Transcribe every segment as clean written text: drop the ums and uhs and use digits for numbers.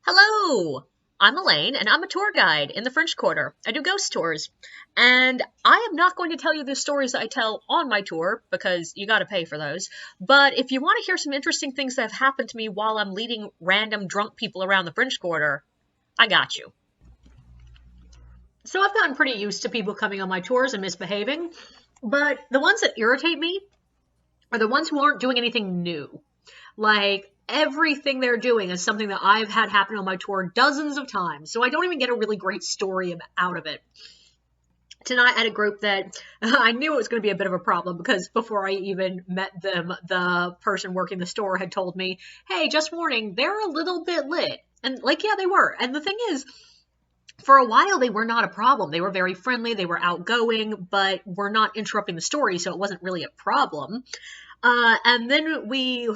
Hello! I'm Elaine, and I'm a tour guide in the French Quarter. I do ghost tours. And I am not going to tell you the stories that I tell on my tour, because you gotta pay for those. But if you want to hear some interesting things that have happened to me while I'm leading random drunk people around the French Quarter, I got you. So I've gotten pretty used to people coming on my tours and misbehaving, but the ones that irritate me are the ones who aren't doing anything new. Like, everything they're doing is something that I've had happen on my tour dozens of times, so I don't even get a really great story out of it. Tonight I had a group that I knew it was going to be a bit of a problem because before I even met them, the person working the store had told me, hey, just warning, they're a little bit lit. And like, yeah, they were. And the thing is, for a while, they were not a problem. They were very friendly, they were outgoing, but were not interrupting the story, so it wasn't really a problem. And then we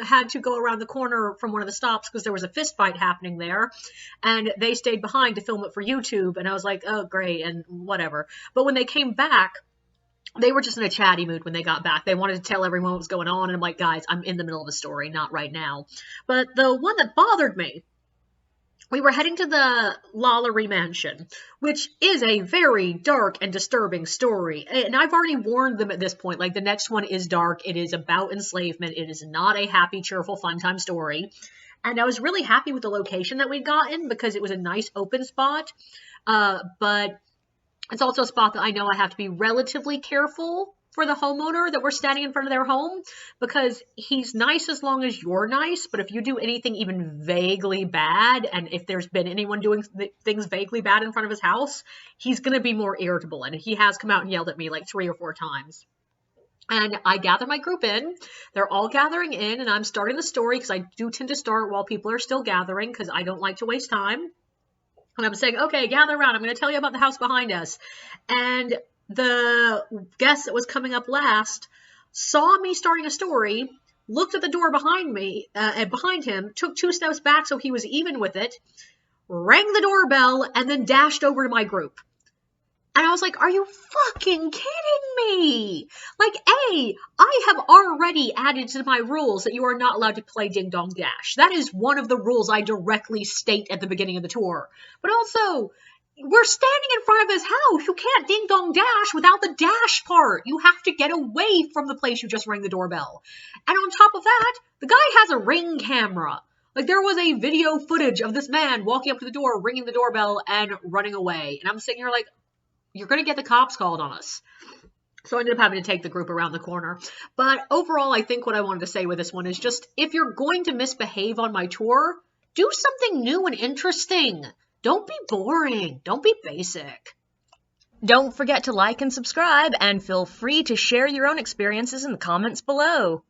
had to go around the corner from one of the stops because there was a fist fight happening there, and they stayed behind to film it for YouTube, and I was like, oh, great, and whatever. But when they came back, they were just in a chatty mood when they got back. They wanted to tell everyone what was going on, and I'm like, guys, I'm in the middle of a story, not right now. But the one that bothered me, we were heading to the Lalaurie Mansion, which is a very dark and disturbing story. And I've already warned them at this point, like, the next one is dark. It is about enslavement. It is not a happy, cheerful, fun time story. And I was really happy with the location that we'd gotten because it was a nice open spot. But it's also a spot that I know I have to be relatively careful for the homeowner that we're standing in front of their home, because he's nice as long as you're nice, but if you do anything even vaguely bad, and if there's been anyone doing things vaguely bad in front of his house, he's going to be more irritable, and he has come out and yelled at me like 3 or 4 times. And I gather my group in, they're all gathering in, and I'm starting the story because I do tend to start while people are still gathering because I don't like to waste time. And I'm saying, okay, gather around, I'm going to tell you about the house behind us. And the guest that was coming up last saw me starting a story, looked at the door behind me, and behind him, took 2 steps back so he was even with it, rang the doorbell, and then dashed over to my group. And I was like, are you fucking kidding me? Like, A, I have already added to my rules that you are not allowed to play Ding Dong Dash. That is one of the rules I directly state at the beginning of the tour. But also, we're standing in front of his house. You can't ding dong dash without the dash part. You have to get away from the place you just rang the doorbell. And on top of that, the guy has a Ring camera. Like, there was a video footage of this man walking up to the door, ringing the doorbell, and running away. And I'm sitting here like, you're going to get the cops called on us. So I ended up having to take the group around the corner. But overall, I think what I wanted to say with this one is just, if you're going to misbehave on my tour, do something new and interesting. Don't be boring. Don't be basic. Don't forget to like and subscribe, and feel free to share your own experiences in the comments below.